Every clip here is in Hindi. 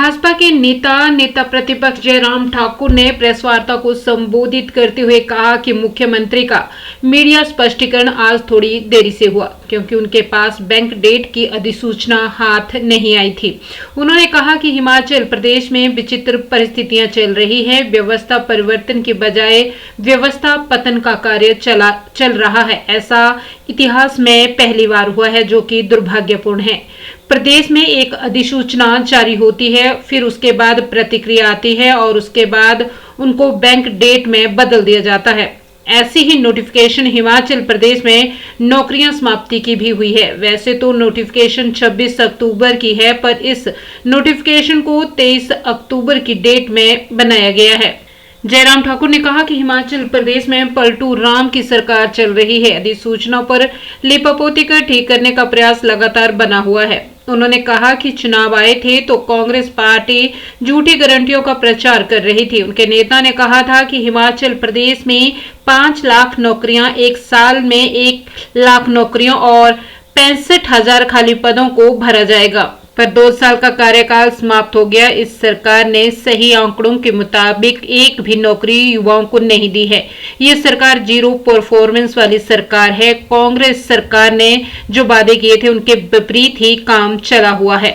भाजपा के नेता प्रतिपक्ष जयराम ठाकुर ने प्रेस वार्ता को संबोधित करते हुए कहा कि मुख्यमंत्री का मीडिया स्पष्टीकरण आज थोड़ी देरी से हुआ क्योंकि उनके पास बैंक डेट की अधिसूचना हाथ नहीं आई थी। उन्होंने कहा कि हिमाचल प्रदेश में विचित्र परिस्थितियां चल रही है। व्यवस्था परिवर्तन के बजाय व्यवस्था पतन का कार्य चल रहा है। ऐसा इतिहास में पहली बार हुआ है, जो कि दुर्भाग्यपूर्ण है। प्रदेश में एक अधिसूचना जारी होती है, फिर उसके बाद प्रतिक्रिया आती है और उसके बाद उनको बैंक डेट में बदल दिया जाता है। ऐसी ही नोटिफिकेशन हिमाचल प्रदेश में नौकरियां समाप्ति की भी हुई है। वैसे तो नोटिफिकेशन 26 अक्टूबर की है, पर इस नोटिफिकेशन को 23 अक्टूबर की डेट में बनाया गया है। जयराम ठाकुर ने कहा कि हिमाचल प्रदेश में पलटू राम की सरकार चल रही है। अधिसूचना पर लिपापोती कर ठीक करने का प्रयास लगातार बना हुआ है। उन्होंने कहा कि चुनाव आए थे तो कांग्रेस पार्टी झूठी गारंटियों का प्रचार कर रही थी। उनके नेता ने कहा था कि हिमाचल प्रदेश में 5 लाख नौकरियां, एक साल में 1 लाख नौकरियों और 65,000 खाली पदों को भरा जाएगा। पर 2 साल का कार्यकाल समाप्त हो गया। इस सरकार ने सही आंकड़ों के मुताबिक एक भी नौकरी युवाओं को नहीं दी है। ये सरकार जीरो परफॉर्मेंस वाली सरकार है। कांग्रेस सरकार ने जो वादे किए थे उनके विपरीत ही काम चला हुआ है।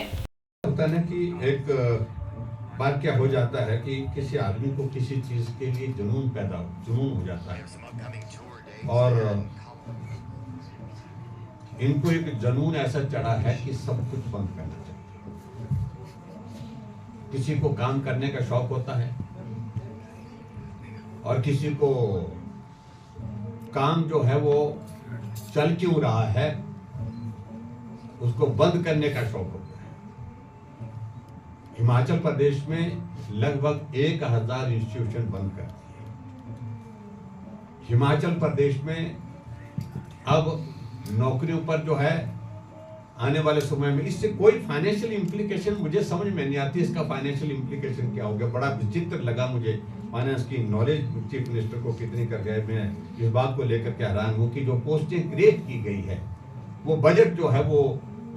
होता है कि एक बात क्या हो जाता है कि किसी आदमी को किसी चीज के लिए जुनून हो जाता है और इनको एक जुनून ऐसा चढ़ा है कि सब कुछ बंद करना चाहिए। किसी को काम करने का शौक होता है और किसी को काम जो है वो चल क्यों रहा है उसको बंद करने का शौक होता है। हिमाचल प्रदेश में लगभग 1000 इंस्टीट्यूशन बंद कर दिए। हिमाचल प्रदेश में अब नौकरियों पर जो है आने वाले समय में इससे कोई फाइनेंशियल इंप्लीकेशन मुझे समझ में नहीं आती। इसका फाइनेंशियल इंप्लीकेशन क्या हो गया, बड़ा विचित्र लगा मुझे। फाइनेंस की नॉलेज चीफ मिनिस्टर को कितनी कर गए। मैं इस बात को लेकर के हैरान हूँ कि जो पोस्टें क्रिएट की गई है वो बजट जो है वो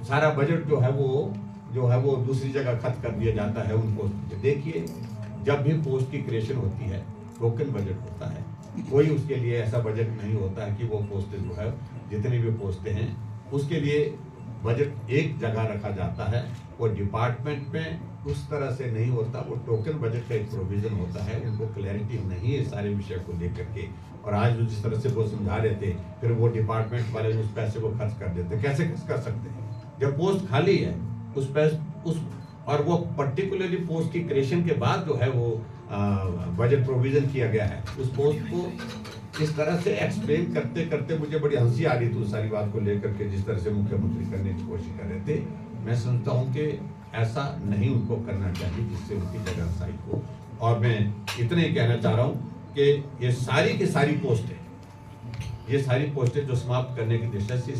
सारा बजट जो है वो दूसरी जगह खर्च कर दिया जाता है उन पोस्ट पे। देखिए, जब भी पोस्ट की क्रिएशन होती है टोकन बजट होता है, कोई उसके लिए ऐसा बजट नहीं होता है कि वो पोस्टें जो है जितनी भी पोस्टें हैं उसके लिए बजट एक जगह रखा जाता है। वो डिपार्टमेंट में उस तरह से नहीं होता, वो टोकन बजट का एक प्रोविजन होता है। उनको क्लैरिटी नहीं है सारे विषय को लेकर के, और आज जिस तरह से वो समझा रहे थे फिर वो डिपार्टमेंट वाले उस पैसे को खर्च कर देते। कैसे खर्च कर सकते हैं जब पोस्ट खाली है और वो पर्टिकुलरली पोस्ट की क्रिएशन के बाद जो है वो बजट प्रोविजन किया गया है। उस पोस्ट को इस तरह से एक्सप्लेन करते करते मुझे बड़ी हंसी आ रही थी उस सारी बात को लेकर के, जिस तरह से मुख्यमंत्री करने की कोशिश कर रहे थे। मैं समझता हूँ कि ऐसा नहीं उनको करना चाहिए जिससे उनकी जगहसाई हो। और मैं इतना ही कहना चाह रहा हूँ कि ये सारी की सारी पोस्टें जो समाप्त करने की दिशा से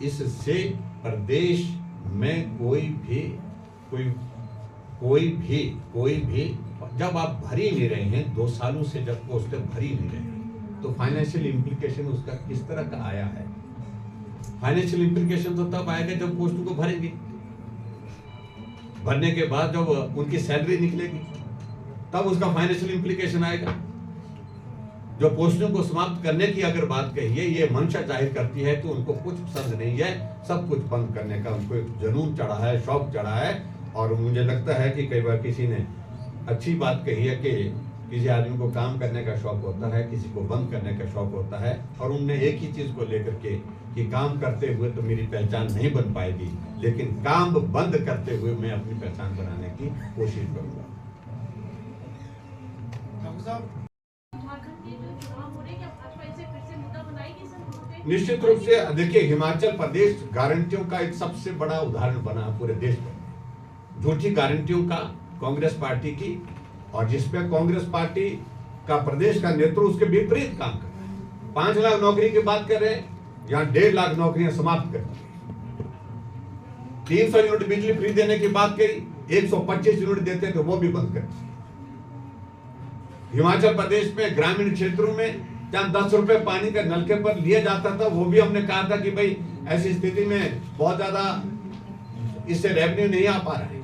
इससे प्रदेश में कोई भी जब आप भर ही नहीं रहे हैं, 2 सालों से जब पोस्टें भर ही नहीं रहे हैं, तो फाइनेंशियल इंप्लीकेशन उसका किस तरह का आया है। फाइनेंशियल इंप्लीकेशन तो तब आएगा जब पोस्ट को भरेंगे, भरने के बाद जब उनकी सैलरी निकलेगी तब उसका फाइनेंशियल इंप्लीकेशन आएगा। जो पोस्टों को समाप्त करने की अगर बात कही है, ये मंशा जाहिर करती है कि उनको कुछ पसंद नहीं है, सब कुछ बंद करने का उनको एक जुनून चढ़ा है, शौक चढ़ा है। और मुझे लगता है कि कई बार किसी ने अच्छी बात कही है कि किसी आदमी को काम करने का शौक होता है, किसी को बंद करने का शौक होता है। और उनने एक ही चीज को लेकर के कि काम करते हुए तो मेरी पहचान नहीं बन पाएगी, लेकिन काम बंद करते हुए मैं अपनी पहचान बनाने की कोशिश करूंगा। निश्चित रूप से देखिए, हिमाचल प्रदेश गारंटियों का एक सबसे बड़ा उदाहरण बना पूरे देश में। झूठी गारंटियों का कांग्रेस पार्टी की, और जिसपे कांग्रेस पार्टी का प्रदेश का नेतृत्व उसके विपरीत काम कर रहा है। 5 लाख नौकरी की बात कर रहे हैं, यहाँ 1.5 लाख नौकरियां समाप्त कर दी। 300 यूनिट बिजली फ्री देने की बात करी, 125 यूनिट देते थे वो भी बंद कर दी। हिमाचल प्रदेश में ग्रामीण क्षेत्रों में जहां 10 रुपए पानी का नलके पर लिया जाता था, वो भी हमने कहा था कि भाई ऐसी स्थिति में बहुत ज्यादा इससे रेवेन्यू नहीं आ पा रहा है।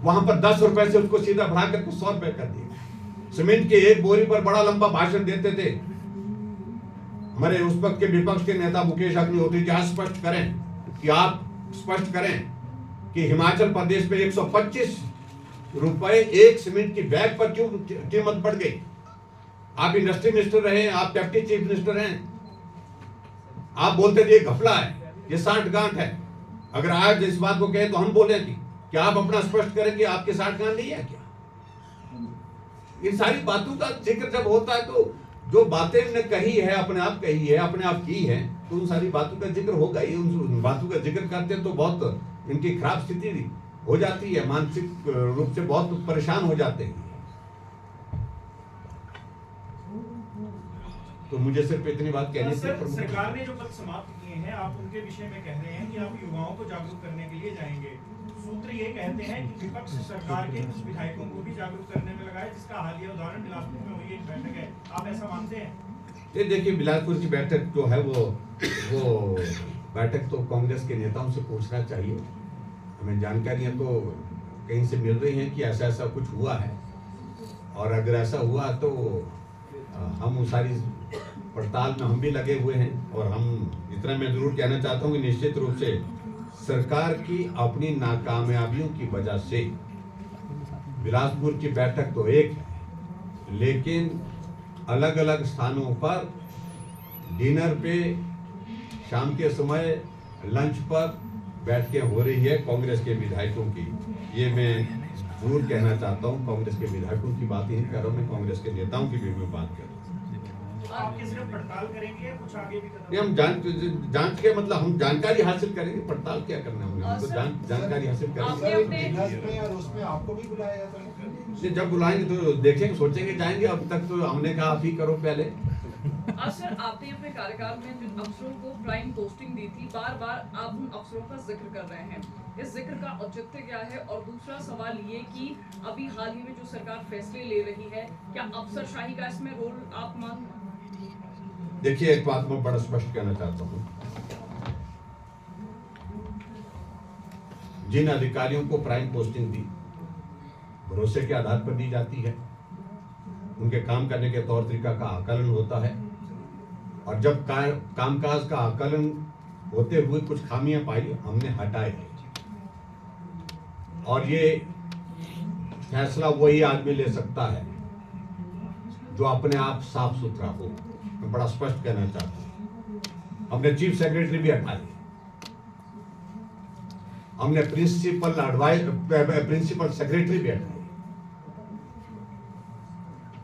वहां पर 10 रुपए से उसको सीधा बढ़ा करके 100 रुपए कर दिया। सीमेंट के एक बोरी पर बड़ा लंबा भाषण देते थे हमारे उस वक्त के विपक्ष के नेता मुकेश अग्निहोत्री जी। आज स्पष्ट करें कि आप स्पष्ट करें कि हिमाचल प्रदेश में 125 रुपए एक सीमेंट की बैग पर क्यों कीमत बढ़ गई। आप इंडस्ट्री मिनिस्टर रहे, आप डेप्टी चीफ मिनिस्टर हैं, आप बोलते थे ये घपला है, ये सांठगांठ है। अगर आज इस बात को कहें तो हम बोलेंगे कि आप अपना स्पष्ट करें कि आपके सांठगांठ नहीं है क्या। इन सारी बातों का जिक्र जब होता है तो जो बातें इन्होंने कही है, अपने आप कही है, अपने आप की है, तो उन सारी बातों का जिक्र होगा ही। उन बातों का जिक्र करते तो बहुत इनकी खराब स्थिति हो जाती है, मानसिक रूप से बहुत परेशान हो जाते हैं। तो मुझे सिर्फ इतनी बात कहनी थी। सरकार ने जो पद समाप्त किए हैं, आप उनके विषय में कह रहे हैं कि आप युवाओं को जागरूक करने के लिए जाएंगे। सूत्र ये कहते हैं कि विपक्ष सरकार के कुछ विधायकों को भी जागरूक करने में लगा है, जिसका हालिया उदाहरण बिलासपुर में हुई एक बैठक है। आप ऐसा मानते हैं? ये देखिए, बिलासपुर की बैठक जो है वो बैठक तो कांग्रेस के नेताओं से पूछना चाहिए। हमें जानकारियां तो कहीं से मिल रही हैं कि ऐसा ऐसा कुछ हुआ है, और अगर ऐसा हुआ तो हम उस सारी पड़ताल में हम भी लगे हुए हैं। और हम इतना मैं जरूर कहना चाहता हूँ कि निश्चित रूप से सरकार की अपनी नाकामयाबियों की वजह से बिलासपुर की बैठक तो एक है, लेकिन अलग अलग स्थानों पर डिनर पे, शाम के समय लंच पर बैठकें हो रही है कांग्रेस के विधायकों की। ये मैं जरूर कहना चाहता हूँ। कांग्रेस के विधायकों की बात ही नहीं कर रहा हूँ मैं, कांग्रेस के नेताओं की भी मैं बात कर रहा हूँ। आपके सिर्फ पड़ताल करेंगे, कुछ आगे भी कदम? हम जांच के मतलब हम जानकारी हासिल करेंगे। पड़ताल क्या करना है, हम तो जानकारी हासिल करेंगे। उसमें आपको भी बुलाया जाता है? जब बुलाएंगे तो देखेंगे, सोचेंगे, जाएंगे। अब तक तो हमने कहा आप ही करो पहले। सर, आपने अपने कार्यकाल में जिन अफसरों को प्राइम पोस्टिंग दी थी, बार बार आप उन अफसरों का जिक्र कर रहे हैं। इस जिक्र का औचित्य क्या है? और दूसरा सवाल ये कि अभी हाल ही में जो सरकार फैसले ले रही है, क्या अफसरशाही का इसमें रोल आप मानते हैं? देखिए, एक बात मैं बड़ा स्पष्ट कहना चाहता हूँ। जिन अधिकारियों को प्राइम पोस्टिंग दी, भरोसे के आधार पर दी जाती है। उनके काम करने के तौर तरीका का आकलन होता है, और जब कामकाज का आकलन होते हुए कुछ खामियां पाई, हमने हटाए हैं। और ये फैसला वही आदमी ले सकता है जो अपने आप साफ सुथरा हो। मैं बड़ा स्पष्ट कहना चाहता हूं। हमने चीफ सेक्रेटरी भी हटाए, हमने प्रिंसिपल सेक्रेटरी भी हटाए,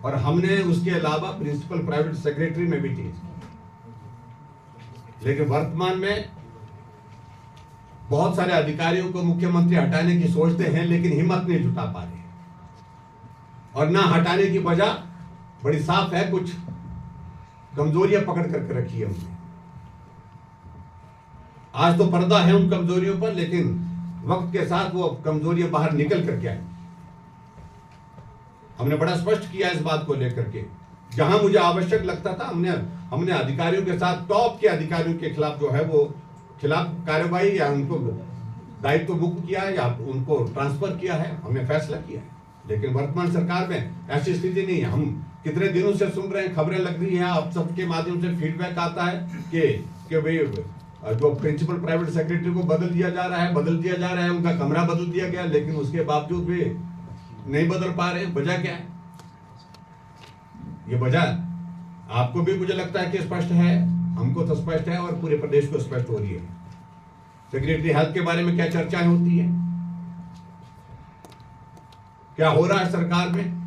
और हमने उसके अलावा प्रिंसिपल प्राइवेट सेक्रेटरी में भी चेंज किया। लेकिन वर्तमान में बहुत सारे अधिकारियों को मुख्यमंत्री हटाने की सोचते हैं, लेकिन हिम्मत नहीं जुटा पा रहे। और ना हटाने की वजह बड़ी साफ है, कुछ कमजोरियां पकड़ करके रखी है उन्होंने। आज तो पर्दा है उन कमजोरियों पर, लेकिन वक्त के साथ वो कमजोरियां बाहर निकल करके आई। हमने बड़ा स्पष्ट किया इस बात को लेकर के। जहां मुझे आवश्यक लगता था, हमने अधिकारियों के साथ, टॉप के अधिकारियों के खिलाफ जो है वो खिलाफ कार्रवाई या उनको दायित्व मुक्त किया है या उनको ट्रांसफर किया है, हमने फैसला किया है। लेकिन वर्तमान सरकार में ऐसी स्थिति नहीं है। हम कितने दिनों से सुन रहे हैं, खबरें लग रही हैं, आप सबके माध्यम से फीडबैक आता है कि भाई जो प्रिंसिपल प्राइवेट सेक्रेटरी को बदल दिया जा रहा है, उनका कमरा बदल दिया गया, लेकिन उसके बावजूद भी नहीं बदल पा रहे। वजह क्या है? ये वजह आपको भी मुझे लगता है कि स्पष्ट है, हमको तो स्पष्ट है, और पूरे प्रदेश को स्पष्ट हो रही है। सेक्रेटरी हेल्थ के बारे में क्या चर्चाएं होती है, क्या हो रहा है सरकार में,